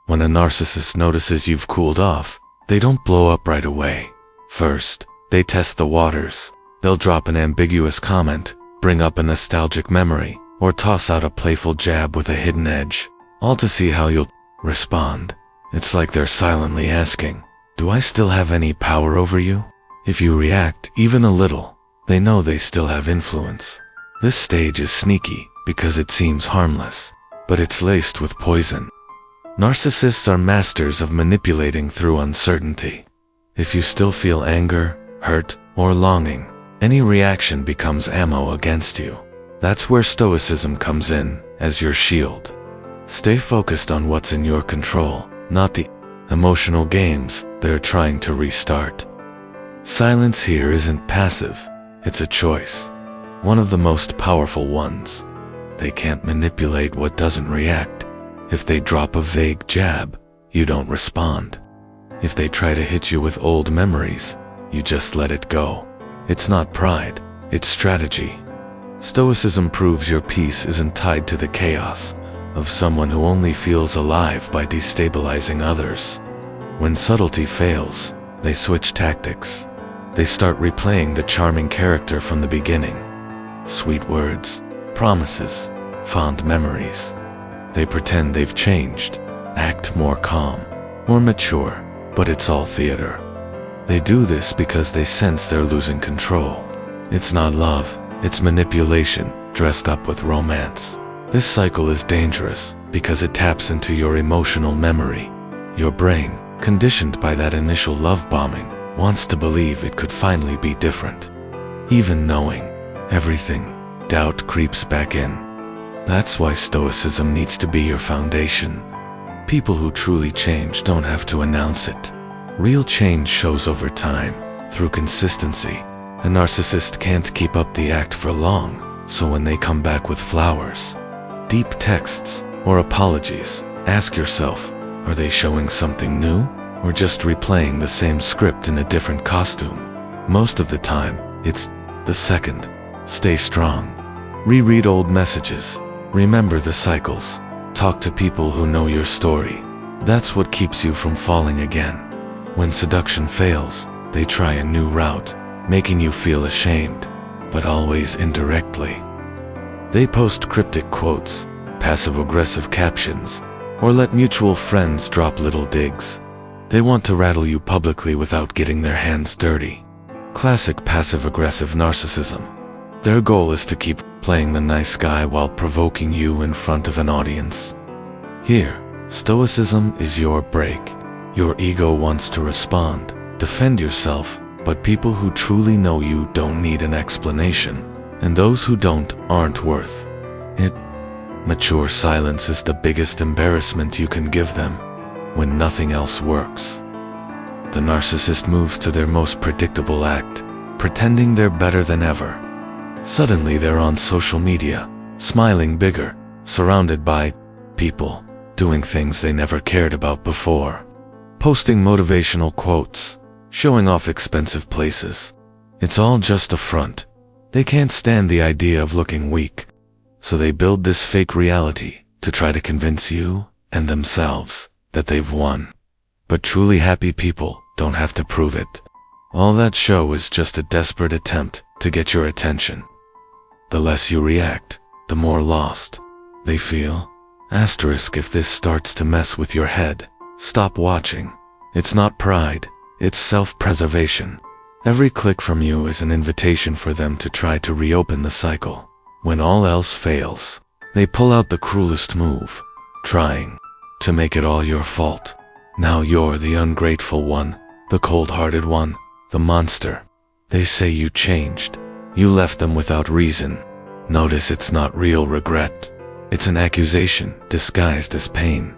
When a narcissist notices you've cooled off, they don't blow up right away. First, they test the waters. They'll drop an ambiguous comment, bring up a nostalgic memory, or toss out a playful jab with a hidden edge, all to see how you'll respond. It's like they're silently asking, "Do I still have any power over you?" If you react even a little, they know they still have influence. This stage is sneaky because it seems harmless, but it's laced with poison. Narcissists are masters of manipulating through uncertainty. If you still feel anger, hurt, or longing, any reaction becomes ammo against you. That's where stoicism comes in, as your shield. Stay focused on what's in your control, not the emotional games they're trying to restart. Silence here isn't passive, it's a choice. One of the most powerful ones. They can't manipulate what doesn't react. If they drop a vague jab, you don't respond. If they try to hit you with old memories, you just let it go. It's not pride, it's strategy. Stoicism proves your peace isn't tied to the chaos of someone who only feels alive by destabilizing others. When subtlety fails, they switch tactics. They start replaying the charming character from the beginning. Sweet words, promises, fond memories. They pretend they've changed, act more calm, more mature, but it's all theater. They do this because they sense they're losing control. It's not love, it's manipulation dressed up with romance. This cycle is dangerous because it taps into your emotional memory. Your brain, conditioned by that initial love bombing, wants to believe it could finally be different. Even knowing everything, doubt creeps back in. That's why stoicism needs to be your foundation. People who truly change don't have to announce it. Real change shows over time, through consistency. A narcissist can't keep up the act for long, so when they come back with flowers, deep texts, or apologies, ask yourself, are they showing something new, or just replaying the same script in a different costume? Most of the time, it's the second. Stay strong. Reread old messages. Remember the cycles. Talk to people who know your story. That's what keeps you from falling again. When seduction fails, they try a new route, making you feel ashamed, but always indirectly. They post cryptic quotes, passive-aggressive captions, or let mutual friends drop little digs. They want to rattle you publicly without getting their hands dirty. Classic passive-aggressive narcissism. Their goal is to keep playing the nice guy while provoking you in front of an audience. Here, stoicism is your break. Your ego wants to respond, defend yourself, but people who truly know you don't need an explanation, and those who don't aren't worth it. Mature silence is the biggest embarrassment you can give them when nothing else works. The narcissist moves to their most predictable act, pretending they're better than ever. Suddenly they're on social media, smiling bigger, surrounded by people, doing things they never cared about before. Posting motivational quotes, showing off expensive places. It's all just a front. They can't stand the idea of looking weak, so they build this fake reality to try to convince you and themselves that they've won. But truly happy people don't have to prove it. All that show is just a desperate attempt to get your attention. The less you react, the more lost they feel. Asterisk if this starts to mess with your head, stop watching. It's not pride, it's self-preservation. Every click from you is an invitation for them to try to reopen the cycle. When all else fails, they pull out the cruelest move, trying to make it all your fault. Now you're the ungrateful one, the cold-hearted one, the monster. They say you changed. You left them without reason. Notice it's not real regret. It's an accusation disguised as pain.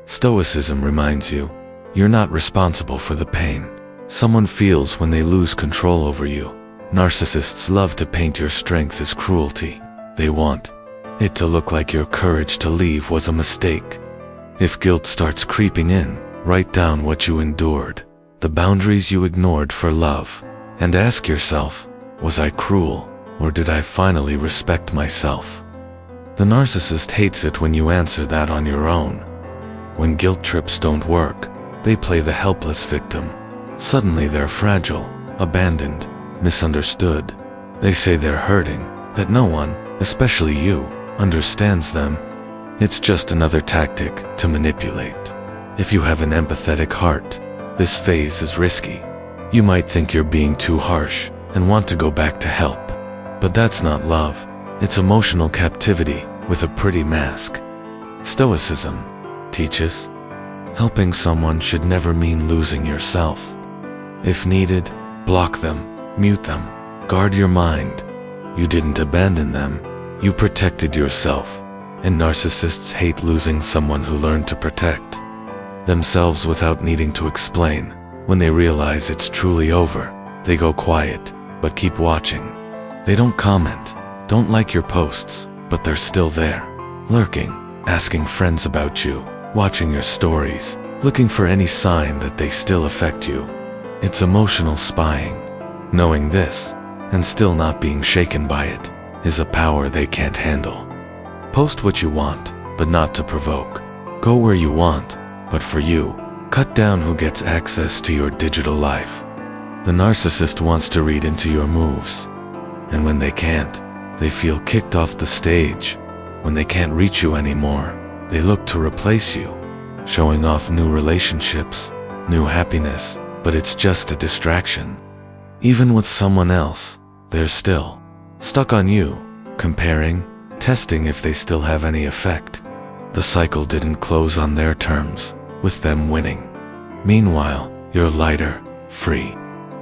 Stoicism reminds you, you're not responsible for the pain someone feels when they lose control over you. Narcissists love to paint your strength as cruelty. They want it to look like your courage to leave was a mistake. If guilt starts creeping in, write down what you endured, the boundaries you ignored for love, and ask yourself, was I cruel, or did I finally respect myself? The narcissist hates it when you answer that on your own. When guilt trips don't work, they play the helpless victim. Suddenly they're fragile, abandoned, misunderstood. They say they're hurting, that no one, especially you, understands them. It's just another tactic to manipulate. If you have an empathetic heart, this phase is risky. You might think you're being too harsh and want to go back to help. But that's not love. It's emotional captivity with a pretty mask. Stoicism teaches helping someone should never mean losing yourself. If needed, block them, mute them, guard your mind. You didn't abandon them, you protected yourself. And narcissists hate losing someone who learned to protect themselves without needing to explain. When they realize it's truly over, they go quiet, but keep watching. They don't comment, don't like your posts, but they're still there, lurking, asking friends about you, watching your stories, looking for any sign that they still affect you. It's emotional spying. Knowing this, and still not being shaken by it, is a power they can't handle. Post what you want, but not to provoke. Go where you want, but for you. Cut down who gets access to your digital life. The narcissist wants to read into your moves. And when they can't, they feel kicked off the stage. When they can't reach you anymore, they look to replace you, showing off new relationships, new happiness, but it's just a distraction. Even with someone else, they're still stuck on you, comparing, testing if they still have any effect. The cycle didn't close on their terms, with them winning. Meanwhile, you're lighter, free.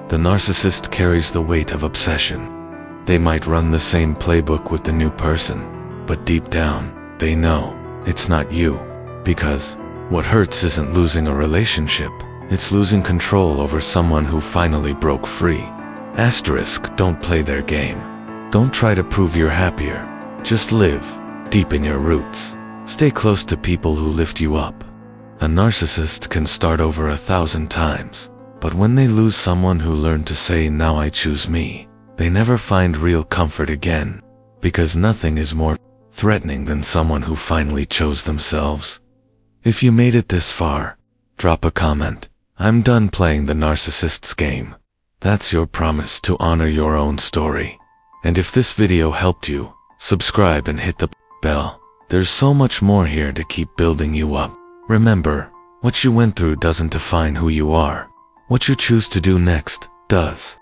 The narcissist carries the weight of obsession. They might run the same playbook with the new person, but deep down, they know it's not you. Because what hurts isn't losing a relationship, it's losing control over someone who finally broke free. Asterisk, don't play their game. Don't try to prove you're happier. Just live, deep in your roots. Stay close to people who lift you up. A narcissist can start over 1,000 times, but when they lose someone who learned to say, "Now I choose me," they never find real comfort again, because nothing is more threatening than someone who finally chose themselves. If you made it this far, drop a comment. I'm done playing the narcissist's game. That's your promise to honor your own story. And if this video helped you, subscribe and hit the bell. There's so much more here to keep building you up. Remember, what you went through doesn't define who you are. What you choose to do next does.